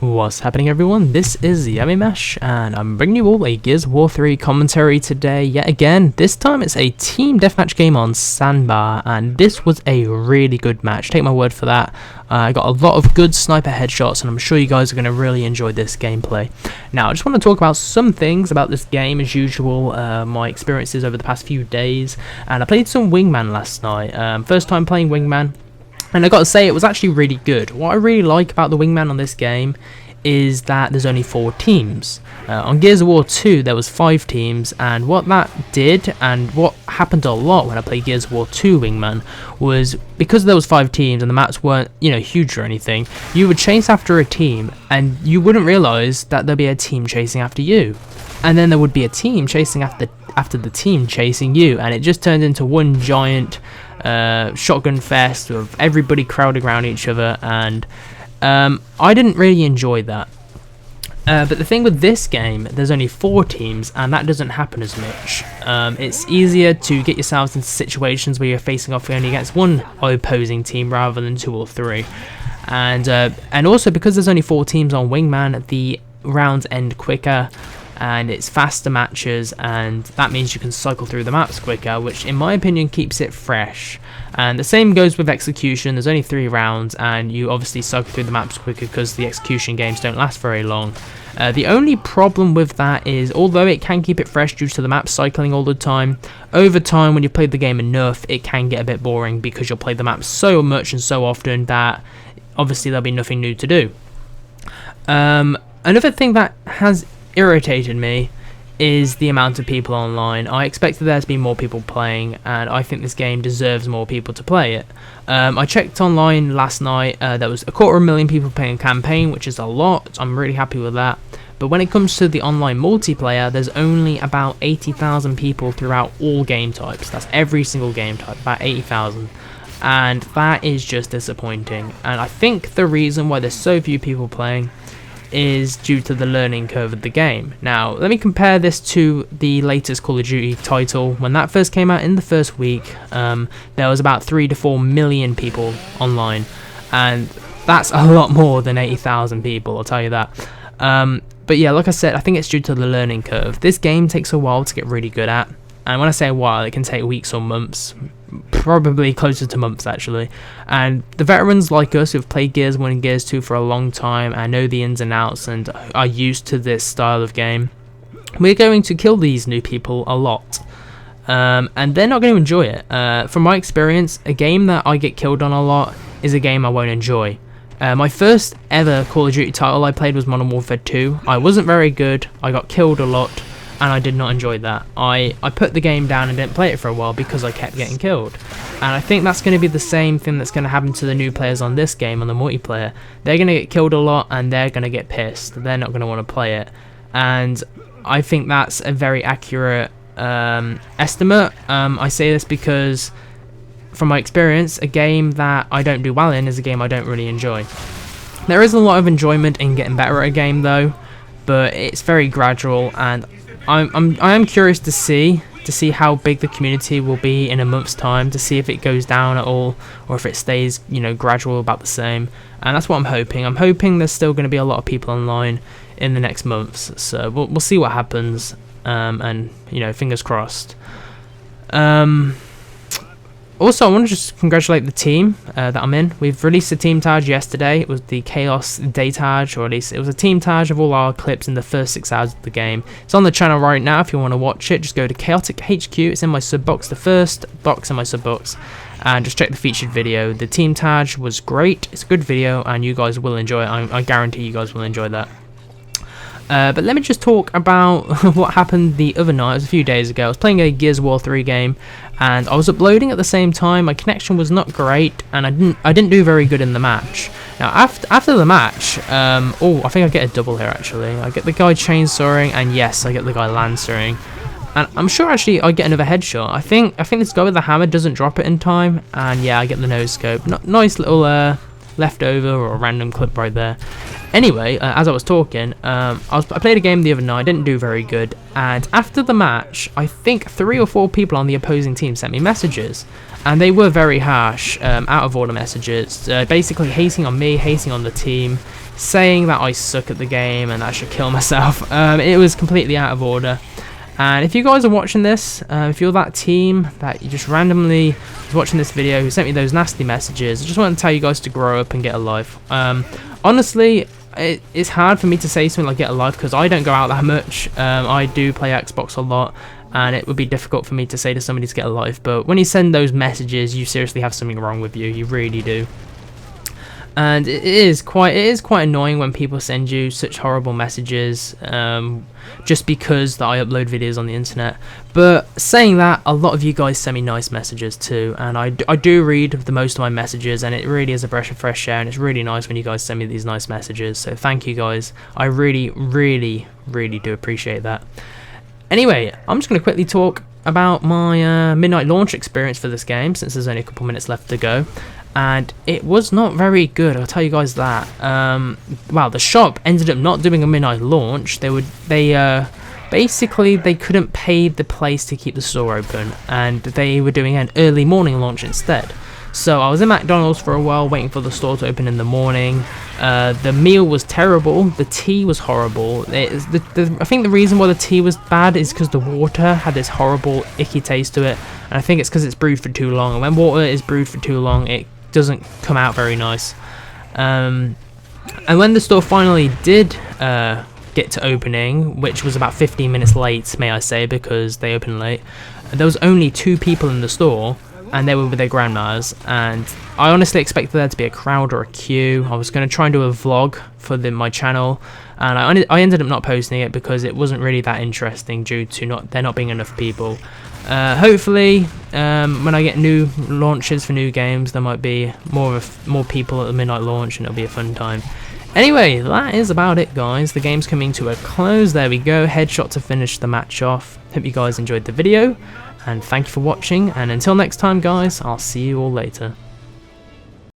What's happening, everyone? This is Yamimash and I'm bringing you all a Gears of War 3 commentary today yet again. This time it's a team deathmatch game on Sandbar, and this was a really good match, take my word for that. I got a lot of good sniper headshots and I'm sure you guys are going to really enjoy this gameplay. Now I just want to talk about some things about this game as usual, my experiences over the past few days, and I played some Wingman last night, first time playing Wingman. And I gotta say, it was actually really good. What I really like about the Wingman on this game is that there's only 4 teams. On Gears of War 2 there was 5 teams, and what that did, and what happened a lot when I played Gears of War 2 Wingman, was because there was 5 teams and the maps weren't, huge or anything, you would chase after a team and you wouldn't realise that there'd be a team chasing after you. And then there would be a team chasing after the team chasing you, and it just turned into one giant shotgun fest of everybody crowding around each other, and I didn't really enjoy that. But the thing with this game, there's only 4 teams and that doesn't happen as much. It's easier to get yourselves into situations where you're facing off only against one opposing team rather than 2 or 3. And also because there's only 4 teams on Wingman, the rounds end quicker and it's faster matches, and that means you can cycle through the maps quicker, which in my opinion keeps it fresh. And the same goes with execution. There's only 3 rounds and you obviously cycle through the maps quicker because the execution games don't last very long. The only problem with that is, although it can keep it fresh due to the map cycling all the time, over time when you've played the game enough it can get a bit boring because you'll play the maps so much and so often that obviously there'll be nothing new to do. Another thing that has irritated me is the amount of people online. I expected there to be more people playing, and I think this game deserves more people to play it. I checked online last night, there was 250,000 people playing campaign, which is a lot. I'm really happy with that. But when it comes to the online multiplayer, there's only about 80,000 people throughout all game types. That's every single game type, about 80,000. And that is just disappointing. And I think the reason why there's so few people playing is due to the learning curve of the game. Now, let me compare this to the latest Call of Duty title. When that first came out in the first week, there was about 3 to 4 million people online, and that's a lot more than 80,000 people, I'll tell you that. But yeah, like I said, I think it's due to the learning curve. This game takes a while to get really good at, and when I say a while, it can take weeks or months, probably closer to months actually. And the veterans like us who've played Gears 1 and Gears 2 for a long time and know the ins and outs and are used to this style of game, we're going to kill these new people a lot, and they're not going to enjoy it. From my experience, a game that I get killed on a lot is a game I won't enjoy. My first ever Call of Duty title I played was Modern Warfare 2. I wasn't very good, I got killed a lot, and I did not enjoy that. I put the game down and didn't play it for a while because I kept getting killed. And I think that's going to be the same thing that's going to happen to the new players on this game, on the multiplayer. They're going to get killed a lot and they're going to get pissed. They're not going to want to play it. And I think that's a very accurate estimate. I say this because, from my experience, a game that I don't do well in is a game I don't really enjoy. There is a lot of enjoyment in getting better at a game though, but it's very gradual, and I am curious to see how big the community will be in a month's time, to see if it goes down at all or if it stays, gradual, about the same. And that's what I'm hoping. I'm hoping there's still going to be a lot of people online in the next months. So we'll see what happens. And fingers crossed. Also, I want to just congratulate the team that I'm in. We've released a team tag yesterday. It was the Chaos Day tag, or at least it was a team tag of all our clips in the first 6 hours of the game. It's on the channel right now if you want to watch it. Just go to Chaotic HQ. It's in my sub box, the first box in my sub box, and just check the featured video. The team tag was great. It's a good video, and you guys will enjoy it. I guarantee you guys will enjoy that. But let me just talk about what happened the other night. It was a few days ago. I was playing a Gears of War 3 game, and I was uploading at the same time. My connection was not great, and I didn't do very good in the match. Now after the match, I think I get a double here actually. I get the guy chainsawing, and yes, I get the guy lancering. And I'm sure actually I get another headshot. I think this guy with the hammer doesn't drop it in time, and yeah, I get the no scope. Nice little leftover or a random clip right there. Anyway, as I was talking, I played a game the other night, didn't do very good, and after the match, I think 3 or 4 people on the opposing team sent me messages, and they were very harsh, out of order messages, basically hating on me, hating on the team, saying that I suck at the game and I should kill myself. It was completely out of order. And if you guys are watching this, if you're that team that you just randomly was watching this video who sent me those nasty messages, I just want to tell you guys to grow up and get a life. Honestly, it's hard for me to say something like get a life because I don't go out that much. I do play Xbox a lot, and it would be difficult for me to say to somebody to get a life. But when you send those messages, you seriously have something wrong with you. You really do. And it is quite annoying when people send you such horrible messages just because that I upload videos on the internet. But saying that, a lot of you guys send me nice messages too, and I do read the most of my messages, and it really is a breath of fresh air, and it's really nice when you guys send me these nice messages. So thank you guys. I really do appreciate that. Anyway, I'm just going to quickly talk about my midnight launch experience for this game, since there's only a couple minutes left to go. And it was not very good, I'll tell you guys that. Well, the shop ended up not doing a midnight launch. Basically they couldn't pay the place to keep the store open, and they were doing an early morning launch instead. So I was in McDonald's for a while waiting for the store to open in the morning. The meal was terrible, the tea was horrible. I think the reason why the tea was bad is because the water had this horrible icky taste to it, and I think it's because it's brewed for too long, and when water is brewed for too long it doesn't come out very nice. And when the store finally did get to opening, which was about 15 minutes late, may I say, because they opened late, there was only 2 people in the store, and they were with their grandmas, and I honestly expected there to be a crowd or a queue. I was going to try and do a vlog for my channel, and I ended up not posting it because it wasn't really that interesting due to there not being enough people. Hopefully, when I get new launches for new games, there might be more people at the midnight launch, and it'll be a fun time. Anyway, that is about it, guys. The game's coming to a close. There we go. Headshot to finish the match off. Hope you guys enjoyed the video, and thank you for watching. And until next time, guys, I'll see you all later.